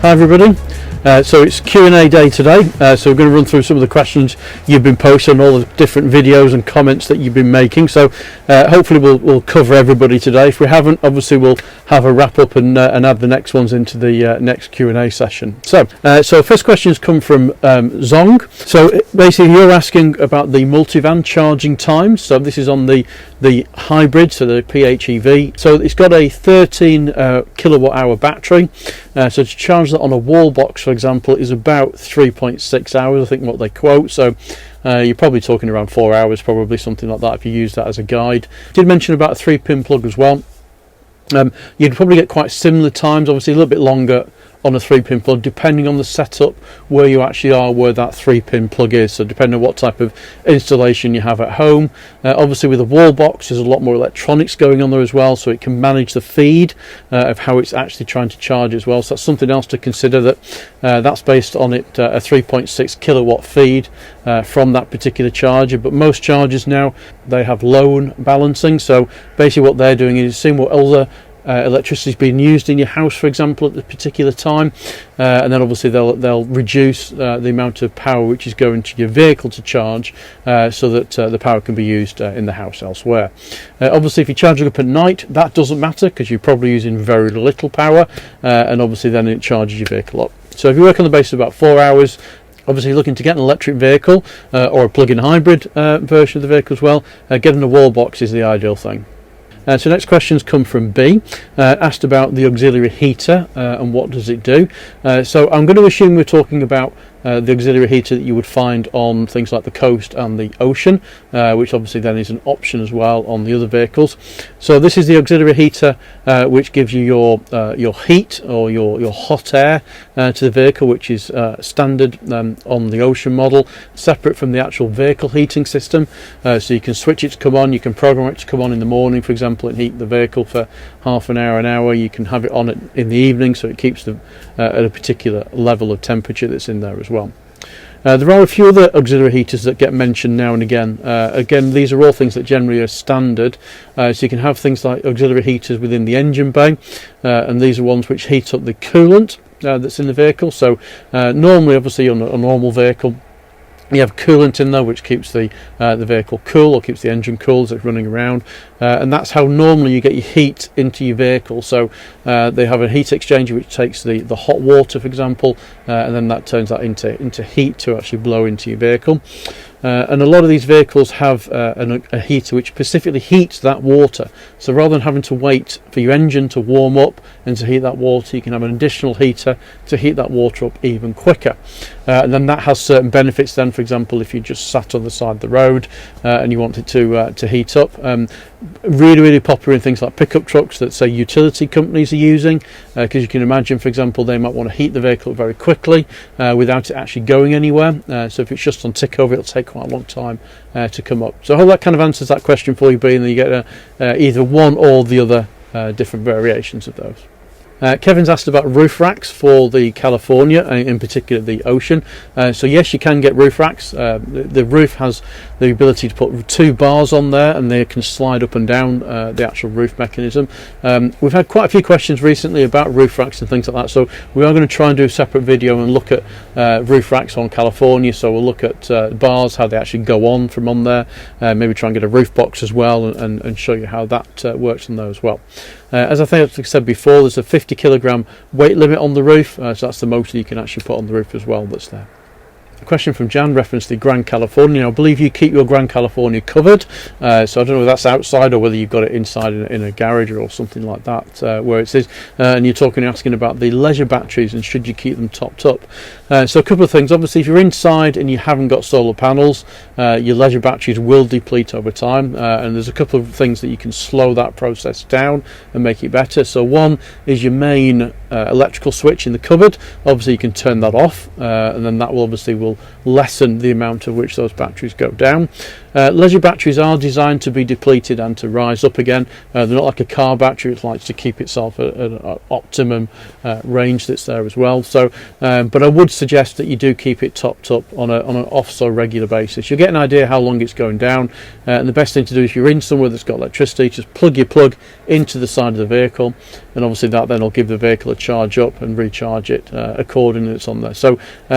Hi everybody, so it's Q&A day today, so we're going to run through some of the questions you've been posting, all the different videos and comments that you've been making. So hopefully we'll cover everybody today. If we haven't, obviously we'll have a wrap up and add the next ones into the next Q&A session. So first questions come from Zong. So basically you're asking about the multivan charging times. So this is on the hybrid, so the PHEV. So it's got a 13 kilowatt hour battery. So to charge that on a wall box, for example, is about 3.6 hours, I think, what they quote. So you're probably talking around 4 hours, probably something like that, if you use that as a guide. Did mention about a 3-pin plug as well. You'd probably get quite similar times, obviously a little bit longer on a 3-pin plug, depending on the setup where you actually are, where that 3-pin plug is. So depending on what type of installation you have at home. Obviously with a wall box there's a lot more electronics going on there as well, so it can manage the feed of how it's actually trying to charge as well. So that's something else to consider, that that's based on it a 3.6 kilowatt feed from that particular charger. But most chargers now, they have load balancing, so basically what they're doing is seeing what other electricity is being used in your house, for example, at the particular time, and then obviously they'll reduce the amount of power which is going to your vehicle to charge, so that the power can be used in the house elsewhere. Obviously if you're charging up at night, that doesn't matter because you're probably using very little power, and obviously then it charges your vehicle up. So if you work on the basis of about 4 hours, obviously looking to get an electric vehicle or a plug-in hybrid version of the vehicle as well, getting a wall box is the ideal thing. So next questions come from B, asked about the auxiliary heater and what does it do. So I'm going to assume we're talking about the auxiliary heater that you would find on things like the coast and the ocean, which obviously then is an option as well on the other vehicles. So this is the auxiliary heater which gives you your heat or your hot air to the vehicle, which is standard on the ocean model, separate from the actual vehicle heating system. So you can switch it to come on, you can program it to come on in the morning, for example, and heat the vehicle for half an hour. You can have it on in the evening, so it keeps them at a particular level of temperature that's in there as well. There are a few other auxiliary heaters that get mentioned now and again. Again, these are all things that generally are standard. So you can have things like auxiliary heaters within the engine bay, and these are ones which heat up the coolant that's in the vehicle. So normally, obviously, on a normal vehicle, you have coolant in there which keeps the vehicle cool, or keeps the engine cool as it's running around, and that's how normally you get your heat into your vehicle. So they have a heat exchanger which takes the hot water, for example, and then that turns that into heat to actually blow into your vehicle. And a lot of these vehicles have a heater which specifically heats that water. So rather than having to wait for your engine to warm up and to heat that water, you can have an additional heater to heat that water up even quicker. And then that has certain benefits then, for example, if you just sat on the side of the road and you want it to heat up. Really popular in things like pickup trucks that, say, utility companies are using, because you can imagine, for example, they might want to heat the vehicle very quickly without it actually going anywhere. So if it's just on tick over, it'll take quite a long time to come up. So I hope that kind of answers that question for you, B, and then you get either one or the other different variations of those. Kevin's asked about roof racks for the California, in particular the Ocean. So yes, you can get roof racks. The roof has the ability to put 2 bars on there, and they can slide up and down the actual roof mechanism. We've had quite a few questions recently about roof racks and things like that, so we are going to try and do a separate video and look at roof racks on California. So we'll look at bars, how they actually go on from on there, maybe try and get a roof box as well, and show you how that works on there as well. As I think I said before, there's a 50 kilogram weight limit on the roof, so that's the most that you can actually put on the roof as well that's there. A question from Jan referenced the Grand California. I believe you keep your Grand California covered, so I don't know whether that's outside or whether you've got it inside in a garage or something like that, where it is. And you're asking about the leisure batteries and should you keep them topped up. So a couple of things. Obviously, if you're inside and you haven't got solar panels, your leisure batteries will deplete over time, and there's a couple of things that you can slow that process down and make it better. So one is your main electrical switch in the cupboard. Obviously you can turn that off, and then that will lessen the amount of which those batteries go down. Leisure batteries are designed to be depleted and to rise up again. They're not like a car battery, it likes to keep itself at an optimum range that's there as well. So but I would suggest that you do keep it topped up on an off-so regular basis. You'll get an idea how long it's going down, and the best thing to do, if you're in somewhere that's got electricity, just plug your plug into the side of the vehicle, and obviously that then will give the vehicle a charge up and recharge it accordingly. It's on there. So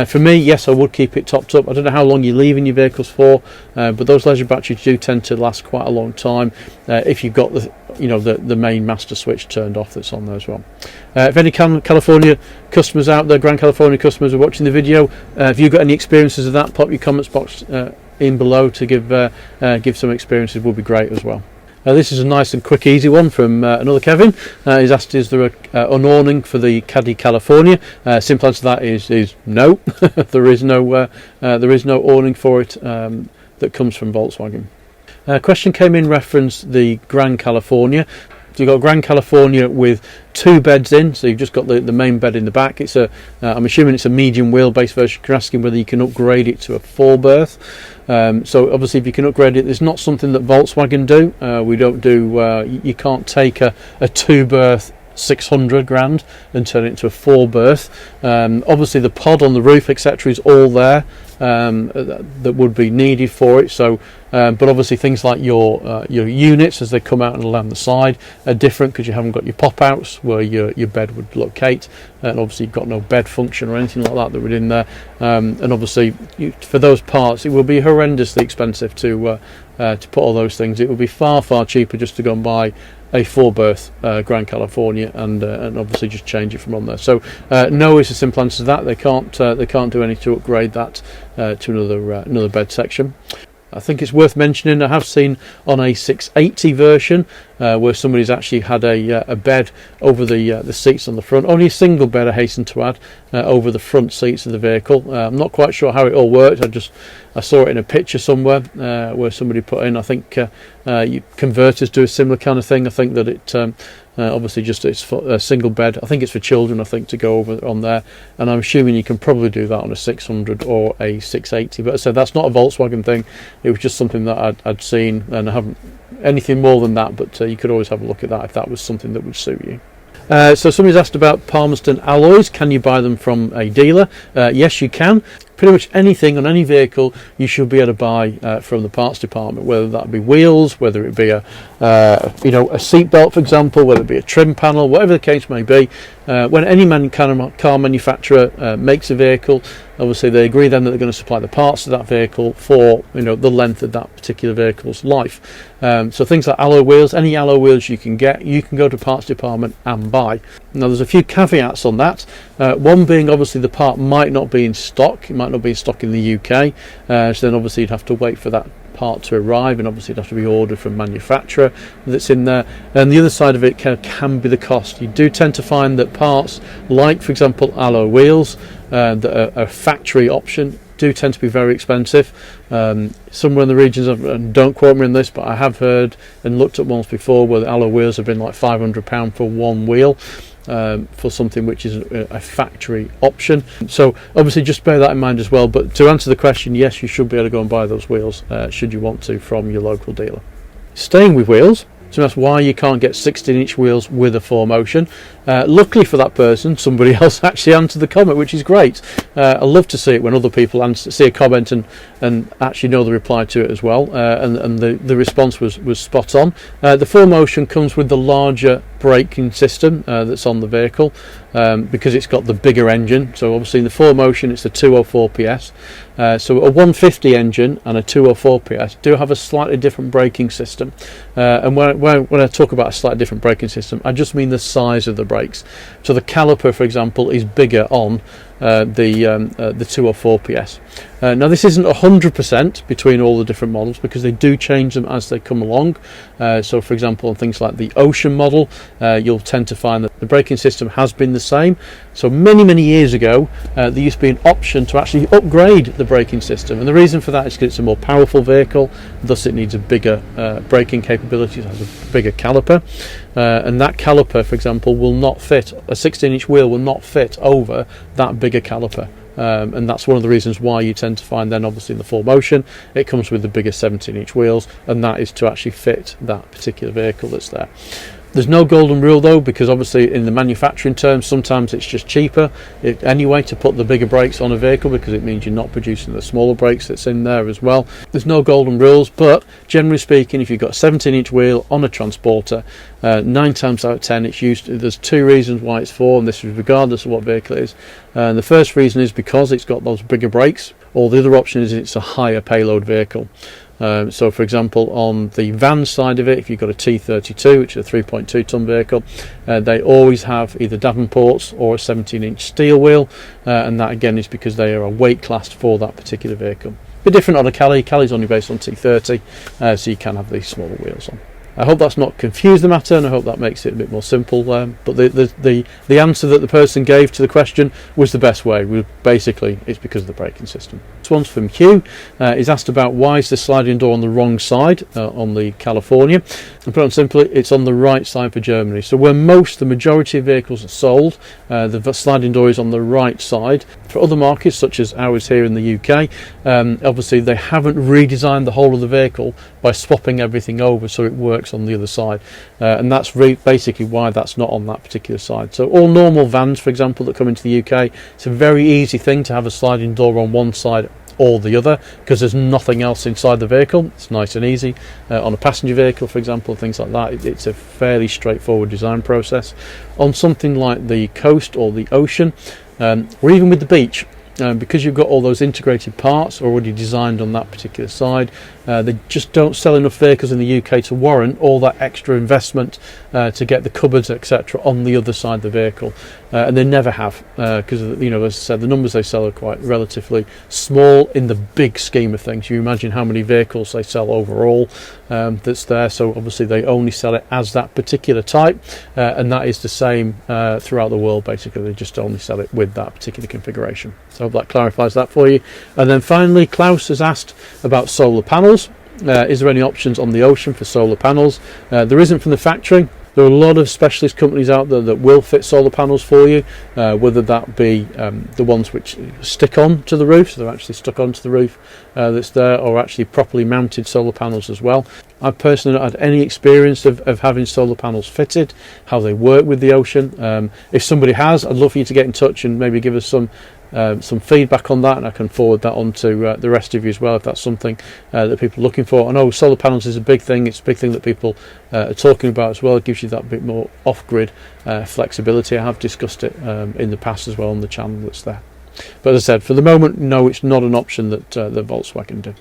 for me, yes, I would keep it topped up. I don't know how long you're leaving your vehicles for, but those leisure batteries do tend to last quite a long time if you've got the main master switch turned off that's on there as well. If any California customers out there, Grand California customers, are watching the video, if you've got any experiences of that, pop your comments box in below to give some experiences, would be great as well. This is a nice and quick, easy one from another Kevin. He's asked, is there an awning for the Caddy California? Simple answer to that is no. There is no awning for it that comes from Volkswagen. Question came in reference the Grand California. So you've got Grand California with 2 beds in, so you've just got the main bed in the back. It's I'm assuming it's a medium wheelbase version. You're asking whether you can upgrade it to a 4 berth. So obviously, if you can upgrade it, it's not something that Volkswagen do. We don't do. You can't take a 2 berth 600 grand and turn it into a 4 berth. Obviously, the pod on the roof, etc., is all there. That would be needed for it. So, but obviously things like your units as they come out and along the side are different because you haven't got your pop outs where your bed would locate, and obviously you've got no bed function or anything like that would in there. And obviously for those parts, it will be horrendously expensive to put all those things. It would be far cheaper just to go and buy a 4 berth Grand California and obviously just change it from on there. So no is a simple answer to that. They can't do anything to upgrade that to another bed section. I think it's worth mentioning, I have seen on a 680 version where somebody's actually had a bed over the seats on the front. Only a single bed, I hasten to add, over the front seats of the vehicle. I'm not quite sure how it all worked. I saw it in a picture somewhere where somebody put in, I think converters do a similar kind of thing. I think that it obviously just it's a single bed. I think it's for children, I think, to go over on there, and I'm assuming you can probably do that on a 600 or a 680. But I said that's not a Volkswagen thing. It was just something that I'd seen, and I haven't anything more than that, but you could always have a look at that if that was something that would suit you. So somebody's asked about Palmerston alloys. Can you buy them from a dealer? Yes, you can. Pretty much anything on any vehicle you should be able to buy from the parts department, whether that be wheels, whether it be a seat belt, for example, whether it be a trim panel, whatever the case may be. When any car manufacturer makes a vehicle, obviously they agree then that they're going to supply the parts to that vehicle for the length of that particular vehicle's life. So things like alloy wheels, any alloy wheels you can get, you can go to parts department and buy. Now there's a few caveats on that. One being obviously the part might not be in stock. It might not be in stock in the UK. So then obviously you'd have to wait for that part to arrive, and obviously it'd have to be ordered from manufacturer that's in there. And the other side of it can be the cost. You do tend to find that parts like, for example, alloy wheels that are a factory option do tend to be very expensive. Somewhere in the regions of, and don't quote me on this, but I have heard and looked at ones before where the alloy wheels have been like £500 for one wheel. For something which is a factory option. So obviously just bear that in mind as well. But to answer the question, yes, you should be able to go and buy those wheels should you want to from your local dealer. Staying with wheels, so that's why you can't get 16-inch wheels with a 4Motion. Luckily for that person, somebody else actually answered the comment, which is great. I love to see it when other people see a comment and actually know the reply to it as well. And the response was spot on. The 4Motion comes with the larger braking system that's on the vehicle because it's got the bigger engine. So obviously in the 4Motion it's the 204 PS. So a 150 engine and a 204 PS do have a slightly different braking system. And when I talk about a slightly different braking system, I just mean the size of the brakes. So the caliper, for example, is bigger on the 204 PS. Now this isn't 100% between all the different models because they do change them as they come along. So for example on things like the Ocean model, you'll tend to find that the braking system has been the same. So many years ago there used to be an option to actually upgrade the braking system, and the reason for that is because it's a more powerful vehicle, thus it needs a bigger braking capability, it has a bigger caliper, and that caliper, for example, will not fit, a 16-inch wheel will not fit over that bigger caliper. And that's one of the reasons why you tend to find then obviously in the 4Motion it comes with the bigger 17-inch wheels, and that is to actually fit that particular vehicle that's there. There's no golden rule though, because obviously in the manufacturing terms sometimes it's just cheaper anyway to put the bigger brakes on a vehicle, because it means you're not producing the smaller brakes that's in there as well. There's no golden rules, but generally speaking, if you've got a 17-inch wheel on a transporter, 9 times out of 10 it's used. There's 2 reasons why it's for, and this is regardless of what vehicle it is. The first reason is because it's got those bigger brakes, or the other option is it's a higher payload vehicle. So for example, on the van side of it, if you've got a T32, which is a 3.2 ton vehicle, they always have either Davenports or a 17-inch steel wheel, and that again is because they are a weight class for that particular vehicle. A bit different on a Cali. Cali's only based on T30, so you can have these smaller wheels on. I hope that's not confused the matter, and I hope that makes it a bit more simple. But the answer that the person gave to the question was the best way. Basically, it's because of the braking system. This one's from Hugh. He's asked about why is the sliding door on the wrong side on the California. And put it simply, it's on the right side for Germany. So where the majority of vehicles are sold, the sliding door is on the right side. For other markets, such as ours here in the UK, obviously they haven't redesigned the whole of the vehicle by swapping everything over so it works on the other side, and that's basically why that's not on that particular side. So all normal vans, for example, that come into the UK, it's a very easy thing to have a sliding door on one side or the other, because there's nothing else inside the vehicle. It's nice and easy. On a passenger vehicle, for example, things like that, it's a fairly straightforward design process. On something like the coast or the ocean, or even with the beach, because you've got all those integrated parts already designed on that particular side, they just don't sell enough vehicles in the UK to warrant all that extra investment to get the cupboards, etc., on the other side of the vehicle, and they never have, because as I said, the numbers they sell are quite relatively small in the big scheme of things. You imagine how many vehicles they sell overall that's there, so obviously they only sell it as that particular type, and that is the same throughout the world. Basically, they just only sell it with that particular configuration. So I hope that clarifies that for you. And then finally, Klaus has asked about solar panels. Is there any options on the Ocean for solar panels? There isn't from the factory. There are a lot of specialist companies out there that will fit solar panels for you, whether that be the ones which stick on to the roof, so they're actually stuck onto the roof that's there, or actually properly mounted solar panels as well. I've personally not had any experience of having solar panels fitted, how they work with the Ocean. If somebody has, I'd love for you to get in touch and maybe give us some feedback on that, and I can forward that on to the rest of you as well, if that's something that people are looking for. I know solar panels is a big thing. It's a big thing that people are talking about as well. It gives you that bit more off-grid flexibility. I have discussed it in the past as well on the channel that's there. But as I said, for the moment, no, it's not an option that the Volkswagen do.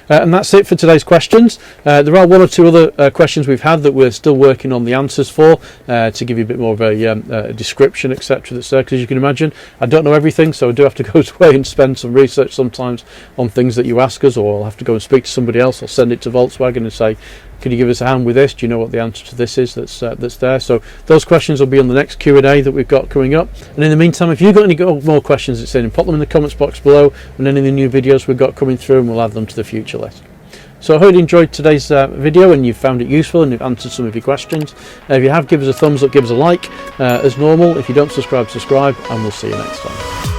And that's it for today's questions. There are 1 or 2 other questions we've had that we're still working on the answers for, to give you a bit more of a description, etc. that's there, because you can imagine I don't know everything, so I do have to go away and spend some research sometimes on things that you ask us, or I'll have to go and speak to somebody else. I'll send it to Volkswagen and say, can you give us a hand with this? Do you know what the answer to this is that's there? So those questions will be on the next Q&A that we've got coming up. And in the meantime, if you've got any more questions that's in, pop them in the comments box below, and any of the new videos we've got coming through, and we'll add them to the future list. So I hope you enjoyed today's video and you found it useful and you've answered some of your questions. If you have, give us a thumbs up, give us a like as normal. If you don't subscribe, and we'll see you next time.